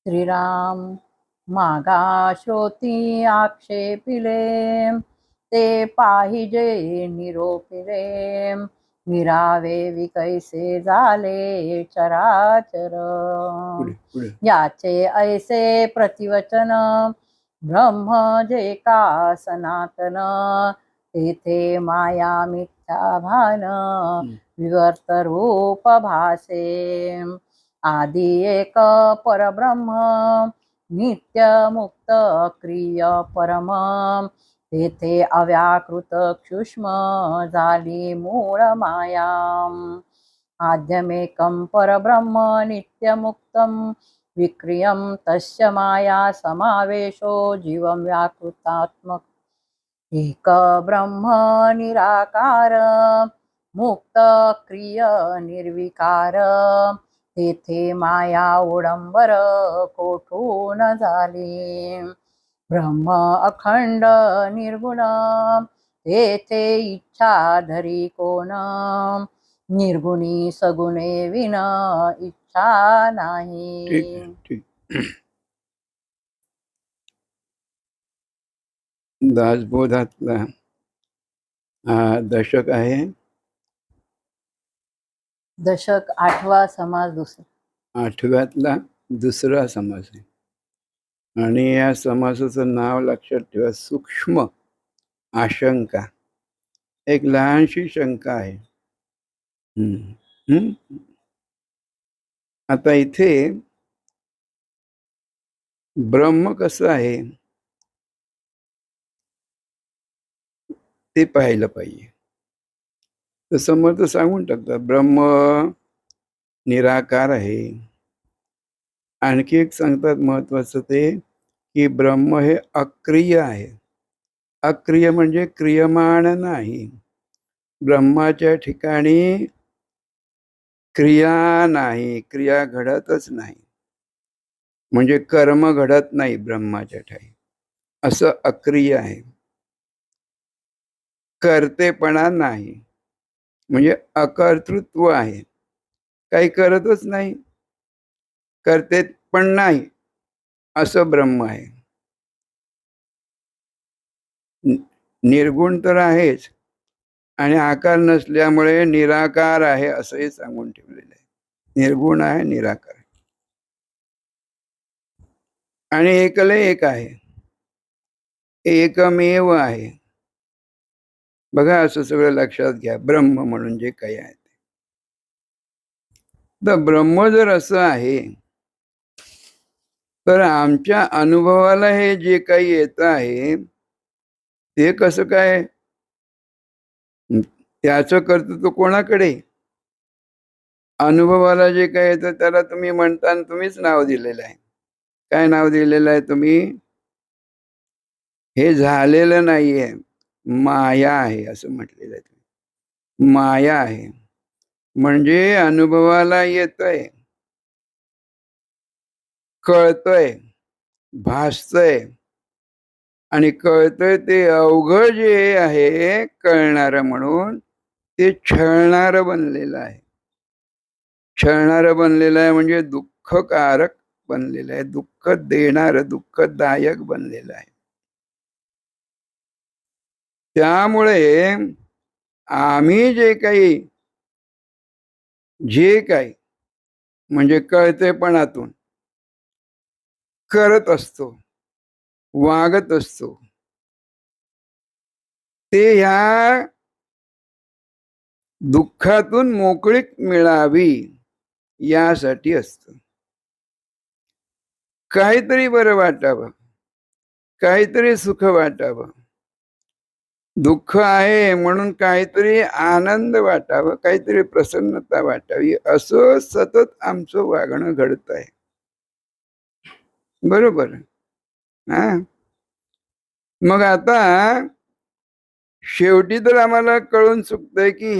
श्रीराम मागा श्रोती आक्षेपिले, ते पाहिजे निरोपिले, निरावे विकैसे झाले चराचर। याचे ऐसे प्रतिवचन, ब्रह्म जे का सनातन, तेथे माया मिथ्या भान, विवर्त रूप भासे। आदि एक परब्रह्म, नित्य मुक्त क्रिय परम, तेथे अव्याकृत सूक्ष्म झाली मूळ माया। आद्यमेकं परब्रह्म नित्यमुक्तं, विक्रियं तस्य माया समावेशो जीवं व्याकृतात्मक। एक ब्रह्म निराकार, मुक्त क्रिय निर्विकार, तेथे माया उडंबर कोठून झाली। ब्रह्म अखंड निर्गुण, तेथे इच्छा धरी कोण, निर्गुणी सगुणे विन इच्छा नाही। दासबोधातला हा दशक आहे। दशक 8वा समास दुसरा, 8व्यातला दुसरा समास आहे। आणि या समासाचं नाव लक्षात ठेवा, सूक्ष्म आशंका। एक लहानशी शंका आहे। आता इथे ब्रह्म कसं आहे ते पाहिलं पाहिजे। तर समर्थ सांगून टाकतात ब्रह्म निराकार आहे। आणखी एक सांगतात महत्वाचं ते, की ब्रह्म हे अक्रिय आहे। अक्रिय म्हणजे क्रियमाण नाही। ब्रह्माच्या ठिकाणी क्रिया नाही, क्रिया घडतच नाही, म्हणजे कर्म घडत नाही ब्रह्माच्या ठाई, असं अक्रिय आहे। कर्तेपणा नाही, म्हणजे अकर्तृत्व आहे, काही करतच नाही, करते पण नाही, असं ब्रह्म आहे। निर्गुण तर आहेच, आणि आकार नसल्यामुळे निराकार आहे असंही सांगून ठेवलेलं आहे। निर्गुण आहे, निराकार आहे, आणि एकले एक आहे, एकमेव आहे। बघा, असं सगळं लक्षात घ्या, ब्रह्म म्हणून जे काही आहे ते। तर ब्रह्म जर असं आहे, तर आमच्या अनुभवाला हे जे काही येत आहे ते कसं काय? त्याचं कर्तृत्व कोणाकडे? अनुभवाला जे काय येतं त्याला तुम्ही म्हणता, तुम्हीच नाव दिलेलं आहे। काय नाव दिलेलं आहे तुम्ही? हे झालेलं नाहीये, माया आहे असं म्हटलेलं आहे। माया आहे म्हणजे अनुभवाला येतंय, कळतंय, भासतंय, आणि कळतंय ते अवघड जे आहे कळणार म्हणून, ते छळणार बनलेलं आहे। छळणार बनलेलं आहे म्हणजे दुःखकारक बनलेलं आहे, दुःख देणार, दुःखदायक बनलेलं आहे। त्यामुळे आम्ही जे काही म्हणजे कळतेपणातून करत असतो, वागत असतो, ते ह्या दुःखातून मोकळीक मिळावी यासाठी असतं। काहीतरी बरं वाटावं, काहीतरी सुख वाटावं, दुःख आहे म्हणून काहीतरी आनंद वाटावं, काहीतरी प्रसन्नता वाटावी, असं सतत आमचं वागणं घडत आहे। बरोबर? हा, मग आता शेवटी तर आम्हाला कळून चुकतंय की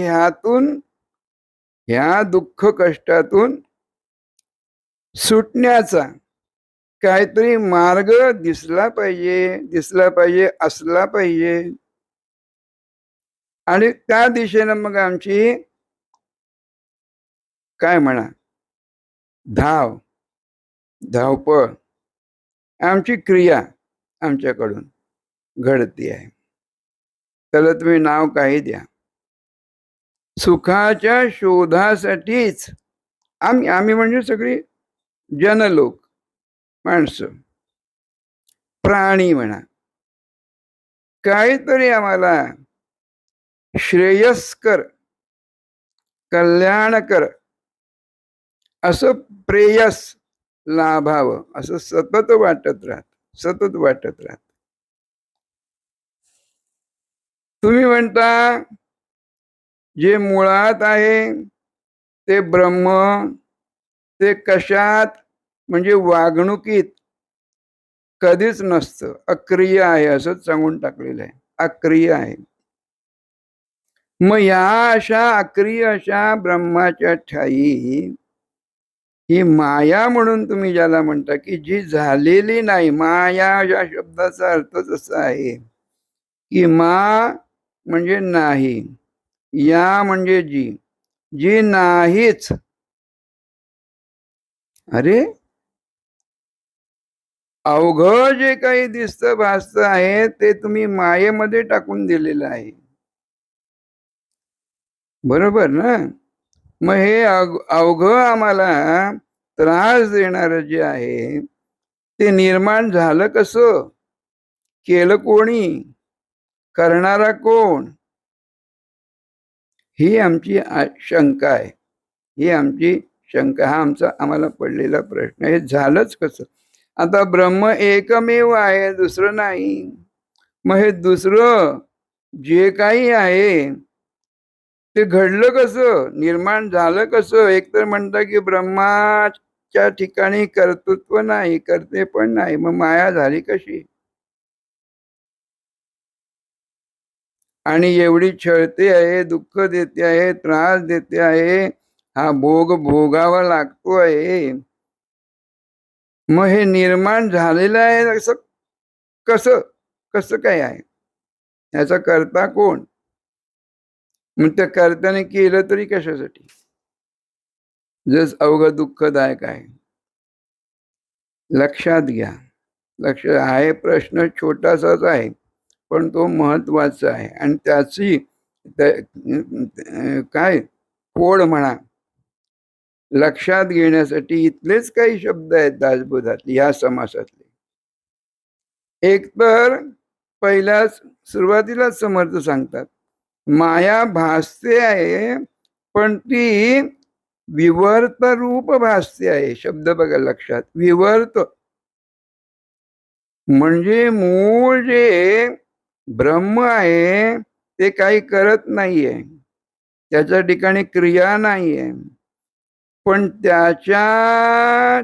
ह्या दुःख कष्टातून सुटण्याचा काहीतरी मार्ग दिसला पाहिजे, असला पाहिजे, आणि त्या दिशेनं मग आमची काय म्हणा धाव धावपळ, आमची क्रिया आमच्याकडून घडती आहे. त्याला तुम्ही नाव काही द्या. सुखाच्या शोधासाठीच आम्ही म्हणजे सगळी जनलोक, माणसं, प्राणी म्हणा, काहीतरी आम्हाला श्रेयस्कर, कल्याणकर असं प्रेयस लाभावं असं सतत वाटत राहत. तुम्ही म्हणता जे मुळात आहे ते ब्रह्म, ते कशात म्हणजे वागणुकीत कधीच नसतं, अक्रिय आहे असंच सांगून टाकलेलं आहे, अक्रिय आहे. मग या अशा अक्रिय अशा ब्रह्माच्या ठाई ही माया म्हणून तुम्ही ज्याला म्हणता की जी झालेली नाही, माया या शब्दाचा अर्थच असा आहे की मा म्हणजे नाही, या म्हणजे जी, जी नाहीच. अरे अवघं जे काही दिसतं भासतं आहे ते तुम्ही मायेमध्ये टाकून दिलेलं आहे, बरोबर ना? मग हे अवघं आम्हाला त्रास देणारं जे आहे ते निर्माण झालं कसं, केलं कोणी, करणारा कोण, ही आमची शंका आहे. ही आमची शंका, हा आम्हाला पडलेला प्रश्न. हे झालंच कसं? आता ब्रह्म एकमेव आहे, दुसरं नाही. मग हे दुसरं जे काही आहे ते घडलं कसं, निर्माण झालं कसं? एक तर म्हणता की ब्रह्माच्या ठिकाणी कर्तृत्व नाही, करते पण नाही, मग माया झाली कशी? आणि एवढी छळते आहे, दुःख देते आहे, त्रास देते आहे, हा भोग भोगावा लागतो आहे. मग हे निर्माण झालेलं आहे असं कसं कसं काय आहे? याचा करता कोण? मग त्या कर्त्याने केलं तरी कशासाठी? जस अवघं दुःखदायक आहे. लक्षात घ्या, लक्ष आहे. प्रश्न छोटासाच आहे पण तो महत्वाचा आहे आणि त्याची काय फोड म्हणा लक्षात घेण्यासाठी इथलेच काही शब्द आहेत दासबोधातले, या समासातले. एक तर पहिल्याच सुरुवातीलाच समर्थ सांगतात माया भासते आहे पण ती विवर्त रूप भासते आहे. शब्द बघा लक्षात, विवर्त म्हणजे मूळ जे ब्रह्म आहे ते काही करत नाहीये, त्याच्या ठिकाणी क्रिया नाहीये, पण त्याच्या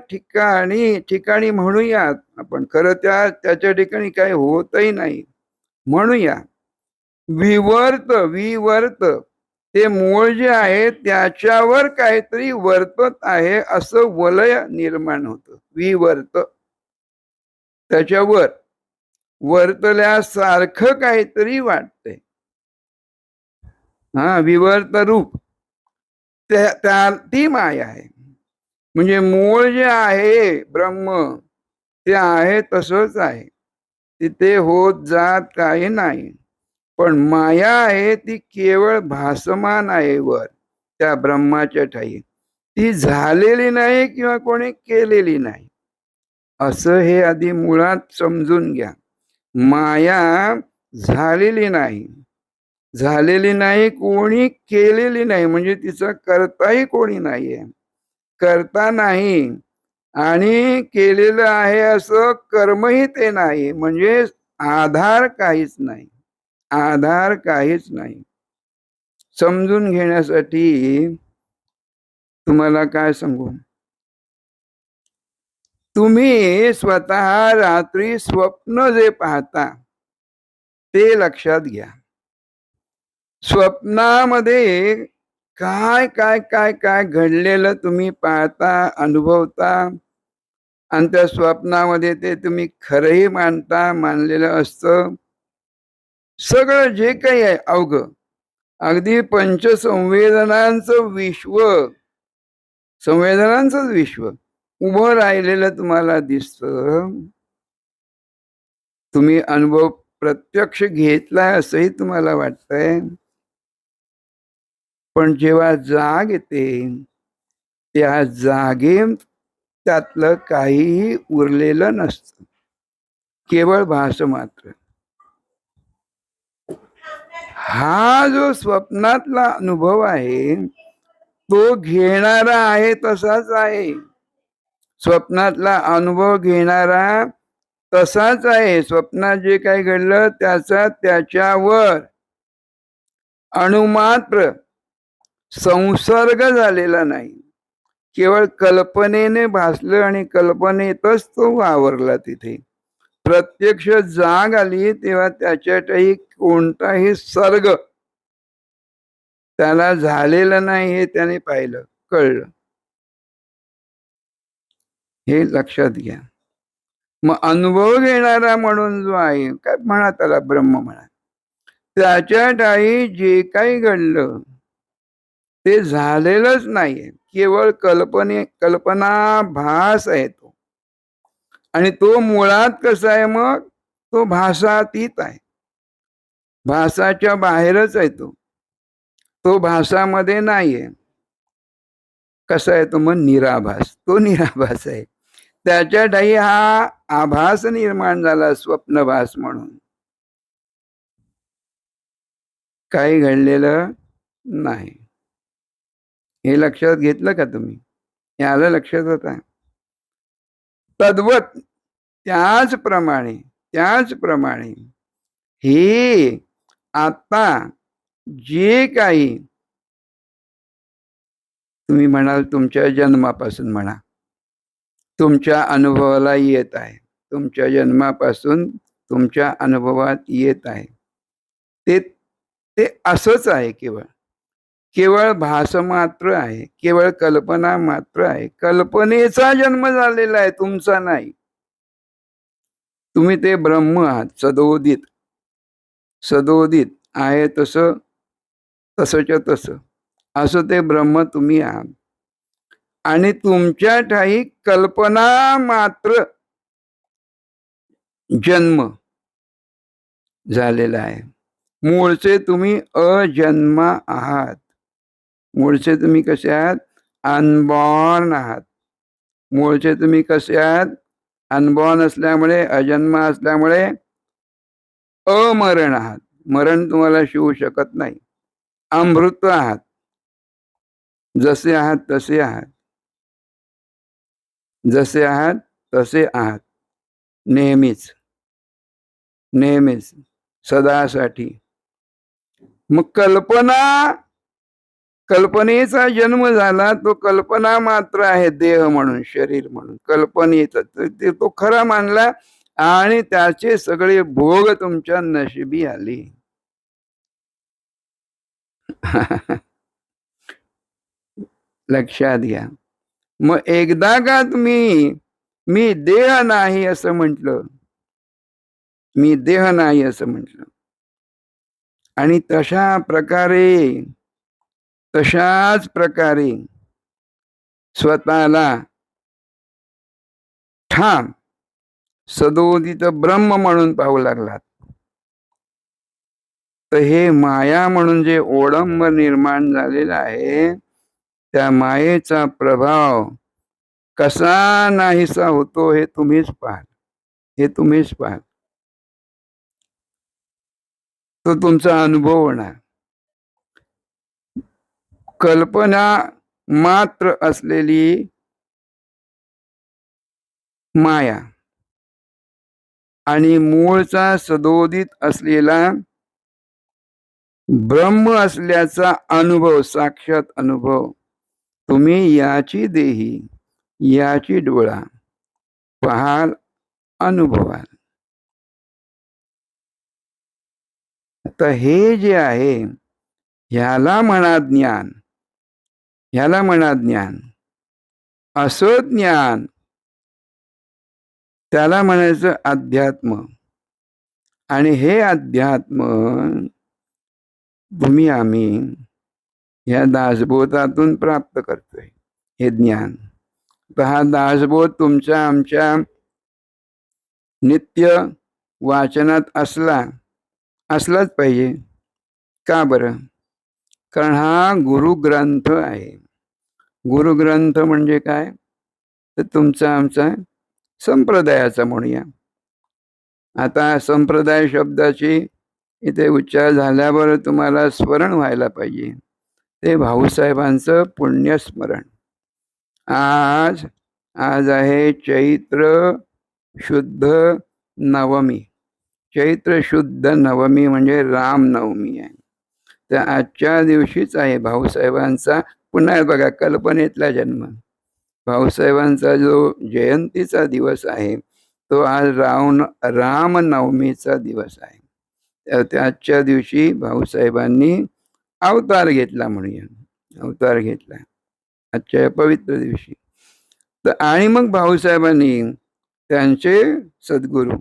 ठिकाणी म्हणूयात आपण, खरं त्याच्या ठिकाणी काही होतही नाही म्हणूया. विवर्त ते मूळ जे आहे त्याच्यावर काहीतरी वर्तत आहे असं वलय निर्माण होतं. विवर्त त्याच्यावर वर्तल्यासारखं काहीतरी वाटतंय, हा विवर्त रूप ती माया आहे. म्हणजे मूळ जे आहे ब्रह्म ते आहे तसंच आहे, तिथे होत जात काही नाही. पण माया आहे ती केवळ भासमान आहे वर त्या ब्रह्माच्या ठाई, ती झालेली नाही किंवा कोणी केलेली नाही असं हे आधी मुळात समजून घ्या. माया झालेली नाही, कोणी केलेली नाही, म्हणजे तिचा करताही कोणी नाहीये, करता नाही आणि केलेलं आहे असं कर्मही ते नाही, म्हणजे आधार काहीच नाही. समजून घेण्यासाठी तुम्हाला काय सांगू, तुम्ही स्वतः रात्री स्वप्न जे पाहता ते लक्षात घ्या. स्वप्नामध्ये काय काय काय काय घडलेलं तुम्ही पाहता, अनुभवता आणि त्या स्वप्नामध्ये ते तुम्ही खरंही मानलेलं असतं. सगळं जे काही आहे अवघं, अगदी पंचसंवेदनांचं विश्व उभं राहिलेलं तुम्हाला दिसतं. तुम्ही अनुभव प्रत्यक्ष घेतलाय असंही तुम्हाला वाटतंय. पण जेव्हा जाग येते, त्या जागेत त्यातलं काहीही उरलेलं नसतं. केवळ भास मात्र. हा जो स्वप्नातला अनुभव आहे, तो घेणारा आहे तसाच आहे. स्वप्नातला अनुभव घेणारा तसाच आहे. स्वप्नात जे काही घडलं त्याचा त्याच्यावर अणुमात्र संसर्ग झालेला नाही. केवळ कल्पनेने भासलं आणि कल्पनेतच तो वावरला तिथे. प्रत्यक्ष जाग आली तेव्हा त्याच्यातही कोणताही सर्ग त्याला झालेला नाही हे त्याने पाहिलं, कळलं. हे लक्षात घ्या. मग अनुभव घेणारा म्हणून जो आहे, काय म्हणा त्याला, ब्रह्म म्हणा, त्याच्या ठायी जे काही घडलं ते झालेलंच नाहीये. केवळ कल्पनाभास आहे तो. आणि तो मुळात कसा आहे, मग तो भासातीत आहे. भासाच्या बाहेरच आहे तो. तो भासामध्ये नाहीये. कसा आहे तो, मग निराभास. तो निराभास आहे. त्याच्या ठायी हा आभास निर्माण झाला, स्वप्नभास म्हणून. काही घडलेलं नाही. हे लक्षात घेतलं का तुम्ही? हे आलं लक्षात आता? तद्वत त्याचप्रमाणे हे आता जे काही तुम्ही म्हणाल तुमच्या जन्मापासून म्हणा, तुमच्या अनुभवाला येत आहे, तुमच्या जन्मापासून तुमच्या अनुभवात येत आहे, ते ते असंच आहे. केवळ भास मात्र आहे. केवळ कल्पना मात्र आहे. कल्पनेचा जन्म झालेला आहे, तुमचा नाही. तुम्ही ते ब्रह्म आहात, सदोदित आहे तसंच्या तसं असं ते ब्रह्म तुम्ही आहात. आणि तुमच्या ठायी कल्पना मात्र जन्म झालेला आहे. मूळचे तुम्ही अजन्मा आहात. मूळचे तुम्ही कसे आहात? अनबॉर्न आहात. मूळचे तुम्ही कसे आहात? अनबॉर्न असल्यामुळे, अजन्म असल्यामुळे अमरण आहात. मरण तुम्हाला शिवू शकत नाही. अमृत आहात. जसे आहात तसे आहात. जसे आहात तसे आहात. नेहमीच सदासाठी. मग कल्पनेचा जन्म झाला, तो कल्पना मात्र आहे. देह म्हणून, शरीर म्हणून कल्पनेचा तो खरा मानला आणि त्याचे सगळे भोग तुमच्या नशिबी आली. लक्षात घ्या. मग एकदा का तुम्ही मी देह नाही असं म्हटलं, आणि तशाच प्रकारे स्वतःला ठाम सदोदित ब्रह्म म्हणून पाहू लागलात, तर हे माया म्हणून जे ओढंब निर्माण झालेला आहे, त्या मायेचा प्रभाव कसा नाहीसा होतो हे तुम्हीच पाहाल. तो तुमचा अनुभव होणार. कल्पना मात्र असलेली माया आणि मूळचा सदोदित असलेला ब्रह्म असल्याचा अनुभव, साक्षात अनुभव, तुम्ही याची देही, याची डोळा पाहाल, अनुभवाल. तर हे जे आहे ह्याला म्हणा ज्ञान. असं ज्ञान त्याला म्हणायचं अध्यात्म. आणि हे अध्यात्म आम्ही ह्या दासबोधातून प्राप्त करतोय. हे ज्ञान तर हा दासबोध तुमच्या आमच्या नित्य वाचनात असलाच पाहिजे. का बरं? कारण हा गुरुग्रंथ आहे. गुरुग्रंथ म्हणजे काय? तर तुमचा आमचा संप्रदायाचा म्हणूया. आता संप्रदाय शब्दाची इथे उच्चार झाल्यावर तुम्हाला स्मरण व्हायला पाहिजे ते भाऊसाहेबांचं पुण्यस्मरण. आज आज आहे चैत्र शुद्ध नवमी. चैत्र शुद्ध नवमी म्हणजे रामनवमी आहे. तर आजच्या दिवशीच आहे भाऊसाहेबांचा पुन्हा बघा कल्पनेतला जन्म. भाऊसाहेबांचा जो जयंतीचा दिवस आहे तो आज रामनवमीचा दिवस आहे. तर त्याच्या दिवशी भाऊसाहेबांनी अवतार घेतला म्हणूया. अवतार घेतला आजच्या या पवित्र दिवशी. तर आणि मग भाऊसाहेबांनी त्यांचे सद्गुरू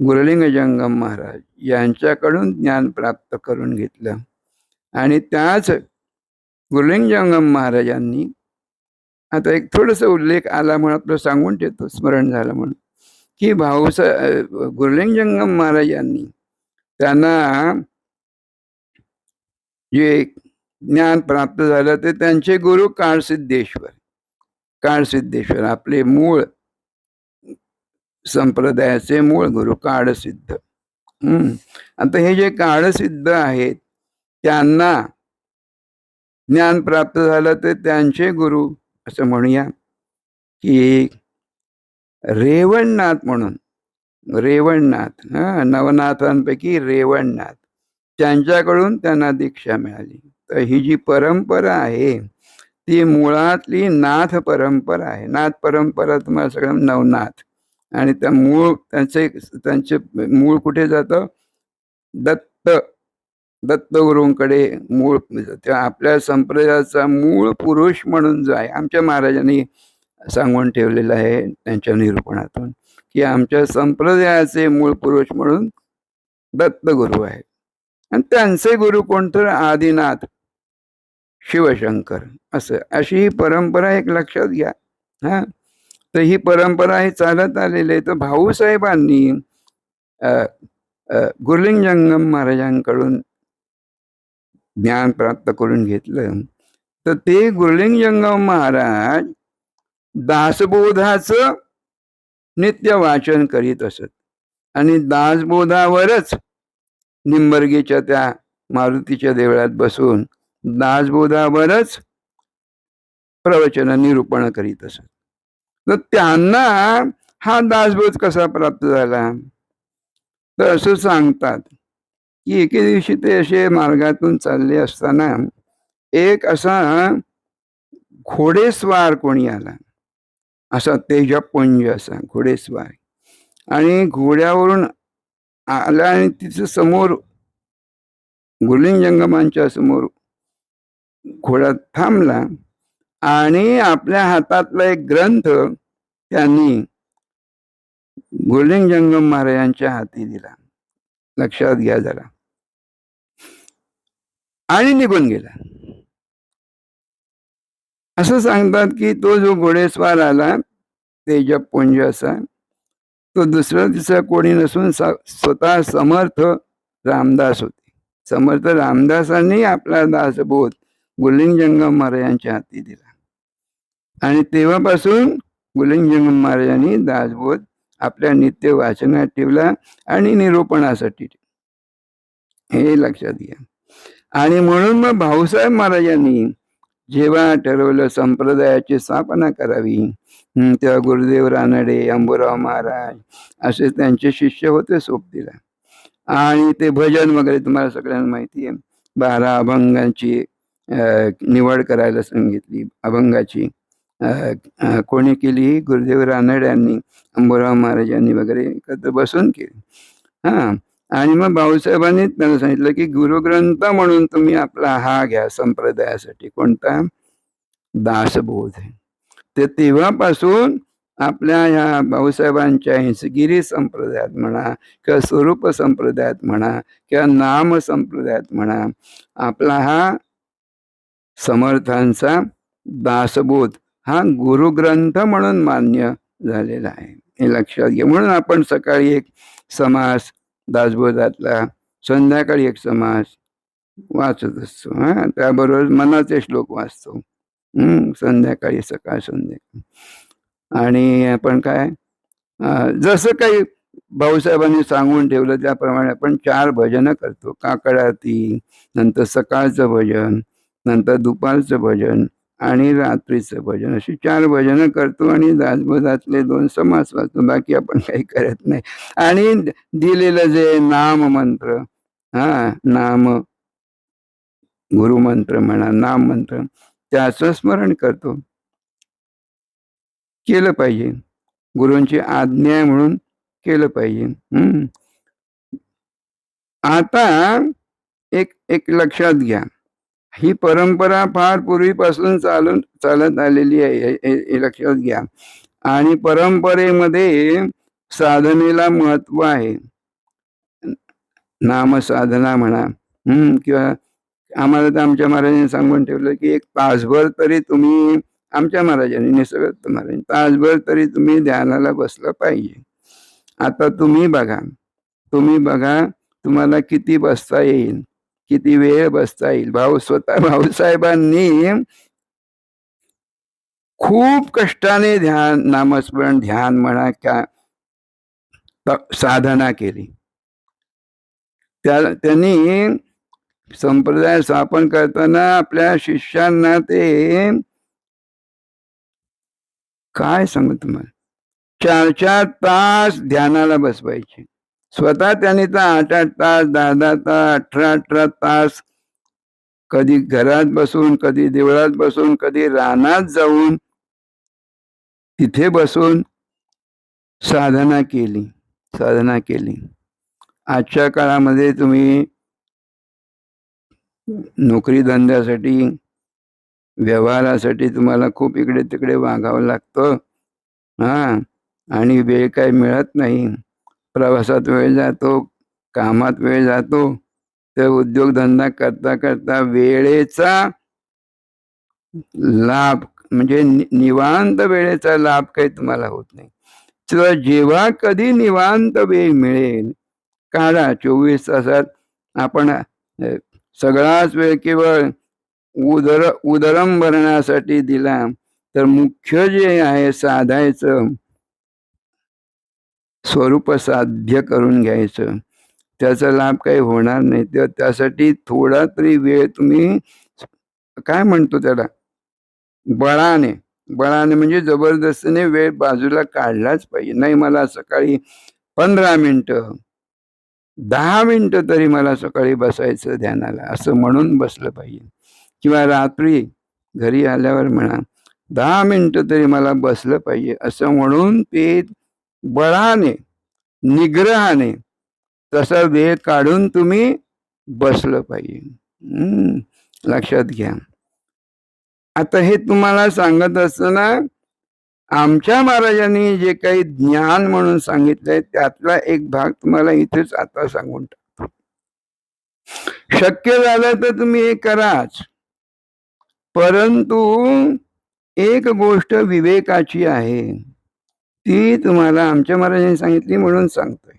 गुरुलिंग जंगम महाराज यांच्याकडून ज्ञान प्राप्त करून घेतलं. आणि त्याच गुरुलिंग जंगम महाराजांनी आता एक थोडंसं उल्लेख आला म्हणून आपलं सांगून ठेवतो, स्मरण झालं म्हणून, की गुरुलिंग जंगम महाराजांनी त्यांना जे ज्ञान प्राप्त झालं ते त्यांचे गुरु काळसिद्धेश्वर आपले मूळ संप्रदायाचे मूळ गुरु काळसिद्ध. आता हे जे काळसिद्ध आहेत त्यांना ज्ञान प्राप्त झालं ते त्यांचे गुरु असं म्हणूया. की रेवणनाथ म्हणून, रेवणनाथ नवनाथांपैकी रेवणनाथ, त्यांच्याकडून त्यांना दीक्षा मिळाली. तर ही जी परंपरा आहे ती मुळातली नाथ परंपरा आहे. नाथ परंपरा तुम्हाला सगळं नवनाथ, आणि त्या मूळ त्यांचे मूळ कुठे जातं? दत्तगुरूंकडे मूळ. त्या आपल्या संप्रदायाचा मूळ पुरुष म्हणून जो आहे, आमच्या महाराजांनी सांगून ठेवलेलं आहे त्यांच्या निरूपणातून, की आमच्या संप्रदायाचे मूळ पुरुष म्हणून दत्तगुरु आहे. आणि त्यांचे गुरु कोणतं? आदिनाथ शिवशंकर. अशी ही परंपरा एक लक्षात घ्या. तर ही परंपरा ही चालत आलेली आहे. तर भाऊसाहेबांनी गुरुलिंग जंगम महाराजांकडून ज्ञान प्राप्त करून घेतलं. तर ते गुरुलिंग जंगम महाराज दासबोधाचं नित्य वाचन करीत असत. आणि दासबोधावरच निंबर्गीच्या त्या मारुतीच्या देवळात बसून दासबोधावरच प्रवचन निरूपण करीत असत. तर त्यांना हा दासबोध कसा प्राप्त झाला? तर असं सांगतात की एके दिवशी ते असे मार्गातून चालले असताना एक असा घोडेस्वार कोणी आला, असा तेजपुंज असा घोडेस्वार, आणि घोड्यावरून आला आणि तिचं समोर गुरुलिंग जंगमांच्या समोर घोडा थांबला आणि आपल्या हातातला एक ग्रंथ त्यांनी गुरुलिंग जंगम महाराजांच्या हाती दिला. लक्षात घ्या जरा. आणि निघून गेला. असं सांगतात की तो जो घोडेस्वार आला तेजपुंज असा, तो दुसरा तिसरा कोणी नसून स्वतः समर्थ रामदास होते. समर्थ रामदासांनी आपला दासबोध गुरुलिंग जंगम महाराजांच्या हाती दिला. आणि तेव्हापासून गुरुलिंग जंगम महाराजांनी दासबोध आपल्या नित्य वाचनात ठेवला आणि निरूपणासाठी. हे लक्षात घ्या. आणि म्हणून मग भाऊसाहेब महाराजांनी जेव्हा ठरवलं संप्रदायाची स्थापना करावी, तेव्हा गुरुदेव रानडे, अंबुराव महाराज असे त्यांचे शिष्य होते सोबतीला. आणि ते भजन वगैरे तुम्हाला सगळ्यांना माहिती आहे. 12 अभंगांची निवड करायला सांगितली. अभंगाची कोणी केली? गुरुदेव रानड्यांनी, अंबुराव महाराजांनी वगैरे एकत्र बसून केली. आणि मग भाऊसाहेबांनी त्यांना सांगितलं की गुरुग्रंथ म्हणून तुम्ही आपला हा घ्या संप्रदायासाठी. कोणता? दासबोध. ते तेव्हापासून आपल्या ह्या भाऊसाहेबांच्या हिंसगिरी संप्रदायात म्हणा किंवा स्वरूप संप्रदायात म्हणा किंवा नाम संप्रदायात म्हणा, आपला हा समर्थांचा दासबोध हा गुरुग्रंथ म्हणून मान्य झालेला आहे, हे लक्षात घ्या. म्हणून आपण सकाळी एक समास दासबोधातला, संध्याकाळी एक समास वाचत असतो. त्याबरोबर मनाचे श्लोक वाचतो संध्याकाळी, सकाळ संध्याकाळी. आणि आपण काय जसं काही भाऊसाहेबांनी सांगून ठेवलं त्याप्रमाणे आपण 4 भजनं करतो. काकड आरती, नंतर सकाळचं भजन, नंतर दुपारचं भजन आणि रात्रीचं भजन, अशी 4 भजनं करतो आणि दासबोधातले 2 समास वाचतो. बाकी आपण काही करत नाही. आणि दिलेलं जे नाम मंत्र, नाम गुरुमंत्र म्हणा, नाम मंत्र, त्याचं स्मरण करतो. केलं पाहिजे, गुरूंची आज्ञा आहे म्हणून केलं पाहिजे. आता एक एक लक्षात घ्या, ही परंपरा फार पूर्वीपासून चालत आलेली आहे, हे लक्षात घ्या. आणि परंपरेमध्ये साधनेला महत्व आहे. नामसाधना म्हणा, किंवा आम्हाला तर आमच्या महाराजांनी सांगून ठेवलं की 1 तासभर तरी तुम्ही, आमच्या महाराजांनी, निसर्ग महाराजांनी, तासभर तरी तुम्ही ध्यानाला बसलं पाहिजे. आता तुम्ही बघा तुम्हाला किती बसता येईल, किती वेळ बसता येईल. स्वतः भाऊसाहेबांनी खूप कष्टाने नामस्मरण, ध्यान म्हणा, क्या साधना केली. त्यांनी संप्रदाय स्थापन करताना आपल्या शिष्यांना ते काय सांगू तुम्हाला, 4-4 तास ध्यानाला बसवायचे. स्वतः त्यांनी तर 8-8 तास, 10-10 तास, 18-18 तास, कधी घरात बसून, कधी देवळात बसून, कधी रानात जाऊन तिथे बसून साधना केली. आजच्या काळामध्ये तुम्ही नोकरी धंद्यासाठी, व्यवहारासाठी तुम्हाला खूप इकडे तिकडे वागावं लागतं. आणि वेळ काही मिळत नाही. प्रवासात वेळ जातो, कामात वेळ जातो. तर उद्योगधंदा करता करता वेळेचा लाभ, म्हणजे निवांत वेळेचा लाभ काही तुम्हाला होत नाही. तर जेव्हा कधी निवांत वेळ मिळेल काढा. 24 तासात आपण सगळाच वेळ केवळ उदरम भरण्यासाठी दिला तर मुख्य जे आहे साधायचं, स्वरूप साध्य करून घ्यायचं, त्याचा लाभ काही होणार नाही. तर त्यासाठी थोडा तरी वेळ तुम्ही, काय म्हणतो त्याला, बळाने म्हणजे जबरदस्तीने वेळ बाजूला काढलाच पाहिजे. नाही, मला सकाळी 15 मिनिटं, 10 मिनिटं तरी मला सकाळी बसायचं ध्यानाला, असं म्हणून बसलं पाहिजे. किंवा रात्री घरी आल्यावर म्हणा 10 मिनिटं तरी मला बसलं पाहिजे, असं म्हणून ते बळाने, निग्रहाने तसा वेळ काढून तुम्ही बसलं पाहिजे. लक्षात घ्या. आता हे तुम्हाला सांगत असताना आमच्या महाराजांनी जे काही ज्ञान म्हणून सांगितलंय त्यातला एक भाग तुम्हाला इथेच आता सांगून टाकतो. शक्य झालं तर तुम्ही हे कराच, परंतु एक गोष्ट विवेकाची आहे, ती तुम्हाला आमच्या महाराजांनी सांगितली म्हणून सांगतोय.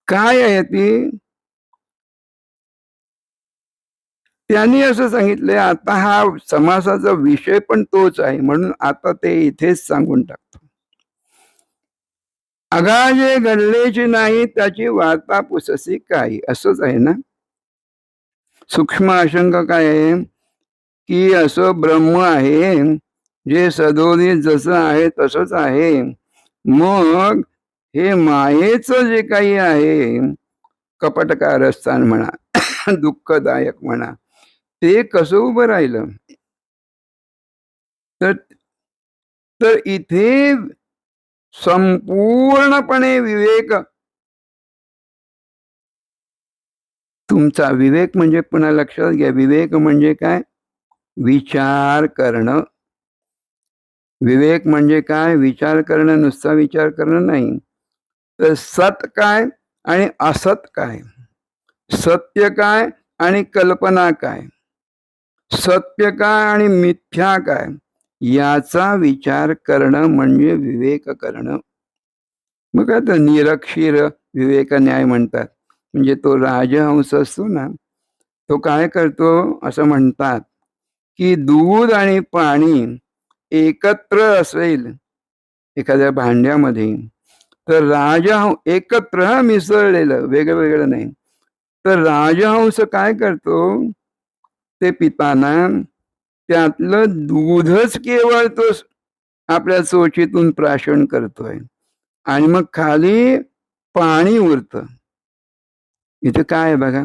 काय आहे ती? त्यांनी असं सांगितलंय. आता हा समासाचा विषय पण तोच आहे म्हणून आता ते इथेच सांगून टाकतो. अगा जे घडलेची नाही त्याची वार्ता पुससी काही, असंच आहे ना. सूक्ष्म आशंका काय आहे की असं ब्रह्म आहे जे सदोदित जसं आहे तसंच आहे. मग हे मायेचं जे काही आहे, कपटकारस्थान म्हणा, दुःखदायक म्हणा, ते कसं उभं राहिलं. तर इथे संपूर्णपणे विवेक, तुमचा विवेक म्हणजे, पुन्हा लक्षात घ्या, विवेक म्हणजे काय? विचार करणं. विवेक म्हणजे काय? विचार करणं, नुसता विचार करणं नाही. तर सत काय आणि असत काय, सत्य काय आणि कल्पना काय, सत्य काय आणि मिथ्या काय, याचा विचार करणं म्हणजे विवेक करणं. मग आता निरक्षीर विवेक न्याय म्हणतात. म्हणजे तो राजहंस असतो ना, तो काय करतो असं म्हणतात, की दूध आणि पाणी एकत्र असेल एखाद्या भांड्यामध्ये, तर एकत्र मिसळलेलं, वेगळं नाही. तर राजहंस काय करतो, ते पिताना त्यातलं दूधच केवळ तो आपल्या चोचीतून प्राशन करतोय आणि मग खाली पाणी उरतं. इथे काय आहे बघा.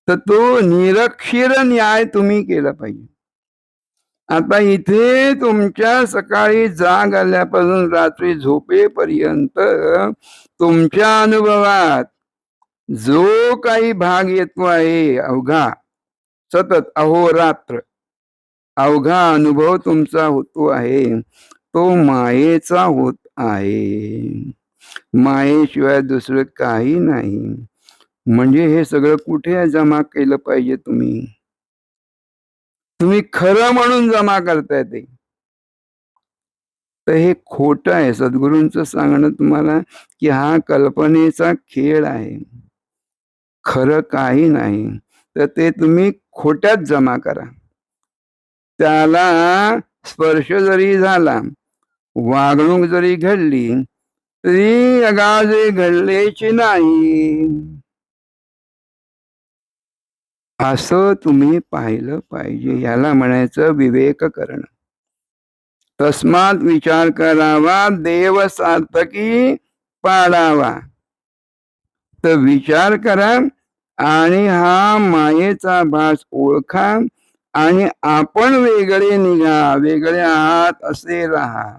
तर तो निरक्षीर न्याय तुम्ही केला पाहिजे. आता इथे तुमच्या सकाळी जाग आल्यापासून रात्री झोपेपर्यंत तुमच्या अनुभवात जो काही भाग येतो आहे अवघा, सतत अहोरात्र अवघा अनुभव तुमचा होतो आहे, तो मायेचा होत आहे. मायेशिवाय दुसरं काही नाही. म्हणजे हे सगळं कुठे जमा केलं पाहिजे तुम्ही? तुम्ही खरं म्हणून जमा करताय ते. तर हे खोटं आहे. सद्गुरूंचं सांगणं तुम्हाला, की हा कल्पनेचा खेळ आहे, खरं काही नाही. तर ते तुम्ही खोट्यात जमा करा. त्याला स्पर्श जरी झाला, वागणूक जरी घडली, तरी अगाजे घडलेची नाही, असं तुम्ही पाहिलं पाहिजे. याला म्हणायचं विवेक करणं. तस्मात विचार करावा, देव सार्थकी पाडावा. तर विचार करा आणि हा मायेचा भास ओळखा आणि आपण वेगळे निघा. वेगळे आहात असे राहा.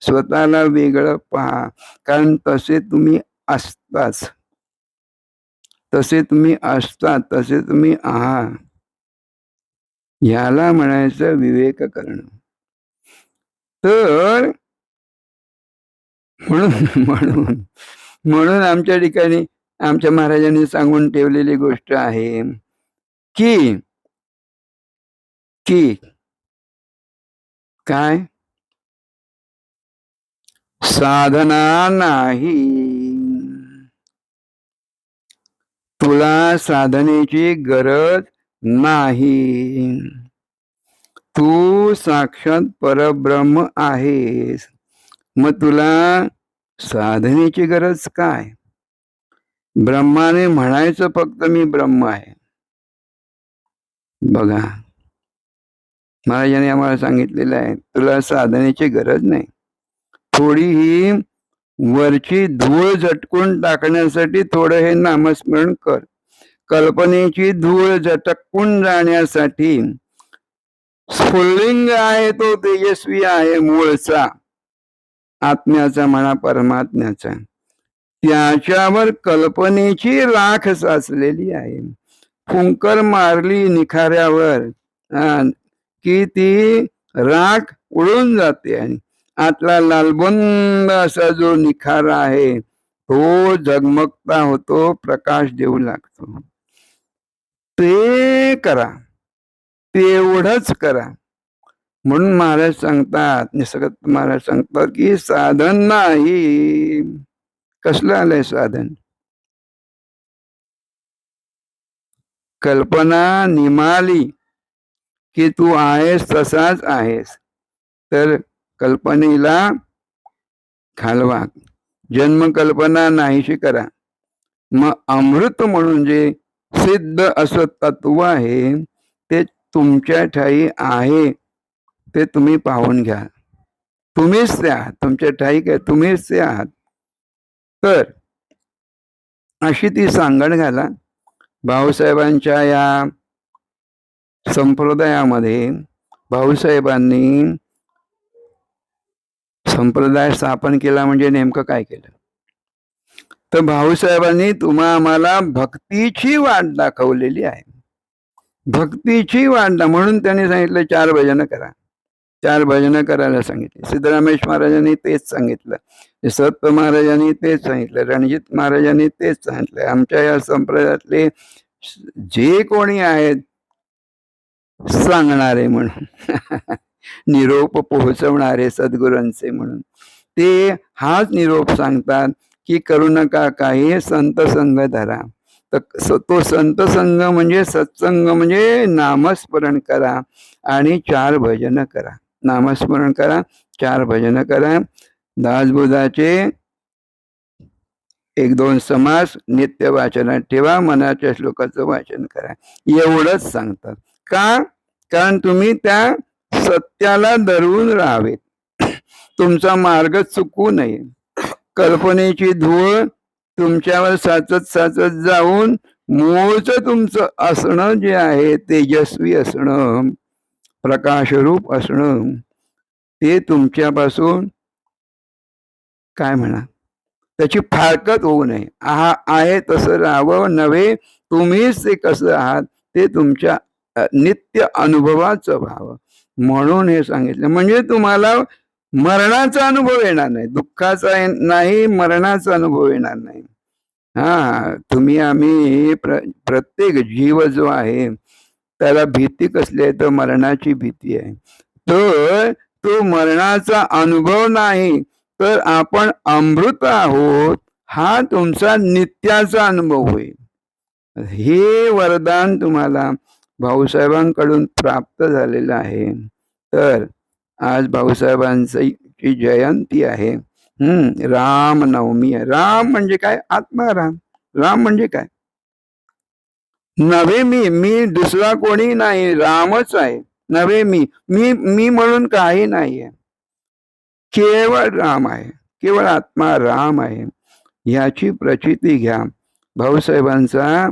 स्वतःला वेगळं पहा, कारण तसे तुम्ही असताच. तसे तुम्ही असतात, तसे तुम्ही आहात. ह्याला म्हणायचं विवेक करणं. तर म्हणून म्हणून म्हणून आमच्या ठिकाणी आमच्या महाराजांनी सांगून ठेवलेली गोष्ट आहे, की की काय साधना नाही, तुला साधनेची गरज नाही. तू साक्षात परब्रह्म आहेस. मग तुला साधनेची गरज काय? ब्रह्माने म्हणायचं फक्त मी ब्रह्म आहे. बघा, महाराजांनी आम्हाला सांगितलेलं आहे, तुला साधनेची गरज नाही. थोडी ही वरची धूळ झटकून टाकण्यासाठी थोडं हे नामस्मरण कर. कल्पनेची धूळ झटकून जाण्यासाठी स्फुल्लिंग आहे, तो तेजस्वी आहे, मूळचा आत्म्याचा म्हणा, परमात्म्याचा, त्याच्यावर कल्पनेची राख साचलेली आहे. फुंकर मारली निखाऱ्यावर की ती राख उडून जाते आणि आतला लालबुंद असा जो निखारा आहे तो झगमगता होतो, प्रकाश देऊ लागतो. ते करा, तेवढंच करा. म्हणून महाराज सांगतात, निसर्ग महाराज सांगतात, की साधन नाही. कसलं आलंय साधन? कल्पना निमाली की तू आहेस तसाच आहेस, तर कल्पनेला घालवा, जन्म कल्पना नाहीशी करा. मग अमृत म्हणून जे सिद्ध असं तत्व आहे ते तुमच्या ठाई आहे, ते तुम्ही पाहून घ्या. तुम्हीच ते आहात, तुमच्या ठाई काय, तुम्हीच ते आहात. तर अशी ती सांगड घाला. भाऊसाहेबांच्या या संप्रदायामध्ये भाऊसाहेबांनी संप्रदाय स्थापन केला म्हणजे नेमकं काय केलं? तर भाऊसाहेबांनी आम्हाला भक्तीची वाट दाखवलेली आहे. भक्तीची वाट, म्हणून त्यांनी सांगितलं 4 भजन करा. 4 भजन करायला सांगितले. सिद्धरामेश महाराजांनी तेच सांगितलं, सत्त महाराजांनी तेच सांगितलं, रणजित महाराजांनी तेच सांगितलं. आमच्या या संप्रदायातले जे कोणी आहेत सांगणारे म्हणून निरोप पोहोचवणारे सद्गुरूंचे म्हणून ते हाच निरोप सांगतात की करू नका काही संत संग धरा. तर तो संत संग म्हणजे सत्संग म्हणजे नामस्मरण करा आणि 4 भजन करा. नामस्मरण करा, 4 भजन करा. दासबोधाचे 1-2 समास नित्य वाचनात ठेवा, मनाच्या श्लोकाचं वाचन करा, एवढंच सांगतात. का? कारण तुम्ही त्या सत्याला धरून राहावेत. तुमचा मार्ग चुकू नये. कल्पनेची धूळ तुमच्यावर साचत साचत जाऊन मूळचं तुमचं असणं जे आहे, तेजस्वी असणं, प्रकाशरूप असणं, ते तुमच्यापासून काय म्हणा त्याची फारकत होऊ नये. आहे तसं राहावं नव्हे, तुम्हीच ते कसं आहात ते तुमच्या नित्य अनुभवाचं व्हावं म्हणून हे सांगितलं. म्हणजे तुम्हाला मरणाचा अनुभव येणार नाही, दुःखाचा नाही, मरणाचा अनुभव येणार नाही. तुम्ही आम्ही प्रत्येक जीव जो आहे त्याला भीती कसली आहे, तर मरणाची भीती आहे. तर तो मरणाचा अनुभव नाही, तर आपण अमृत आहोत हा तुमचा नित्याचा अनुभव होईल. हे वरदान तुम्हाला भाऊसाहेबांकडून प्राप्त झालेलं आहे. तर आज भाऊसाहेबांची जयंती आहे. रामनवमी आहे. राम म्हणजे काय? आत्माराम. राम म्हणजे काय? नव्हे मी दुसरा कोणी नाही, रामच आहे. नव्हे मी म्हणून काही नाही आहे, केवळ राम आहे, केवळ आत्मा राम आहे. याची प्रचिती घ्या. भाऊसाहेबांचा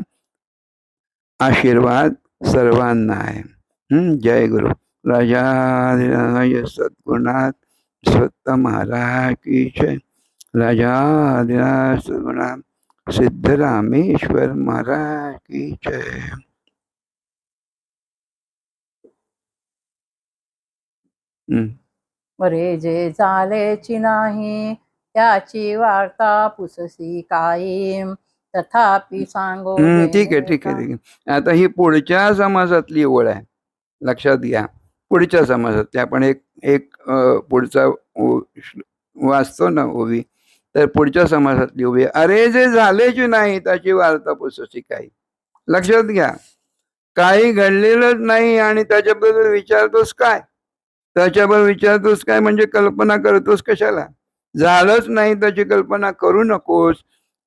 आशीर्वाद सर्वांना आहे. जय गुरु. राजाधिराज सद्गुरुनाथ स्वतः महाराज की जय. राजाधिराज सद्गुरुनाथ सिद्धरामेश्वर महाराज की जय. बरे जे झालेची नाही त्याची वार्ता पुससी काही, तथापि सांगो. ठीक आहे. आता ही पुढच्या समासातली ओळ आहे, लक्षात घ्या. पुढच्या समासातली आपण एक पुढचा वाचतो ना ओवी, तर पुढच्या समासातली ओवी, अरे जे झालेची नाही त्याची वार्ता पुससी काही. लक्षात घ्या, काही घडलेलंच नाही आणि त्याच्याबद्दल विचारतोस काय? त्याच्याबद्दल विचारतोस काय म्हणजे कल्पना करतोस कशाला? झालंच नाही त्याची कल्पना करू नकोस.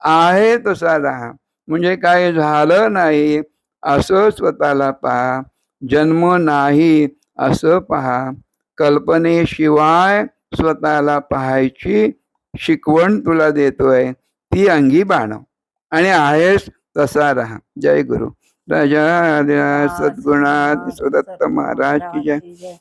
आहे तसा राहा. म्हणजे काय झालं नाही असं स्वतःला पहा, जन्म नाही असं पहा. कल्पनेशिवाय स्वतःला पाहायची शिकवण तुला देतोय, ती अंगी बाणव आणि आहेस तसा राहा. जय गुरु. राजाधिराज सद्गुरुनाथ सदत्त महाराज की जय.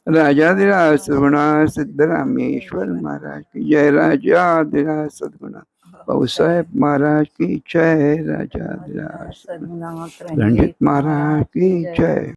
राजाधिराज सद्गुरुनाथ सिद्धरामेश्वर महाराज की जय. राजाधिराज सद्गुरुनाथ भाऊसाहेब महाराज की जय. राजाधिराज रणजित महाराज की जय.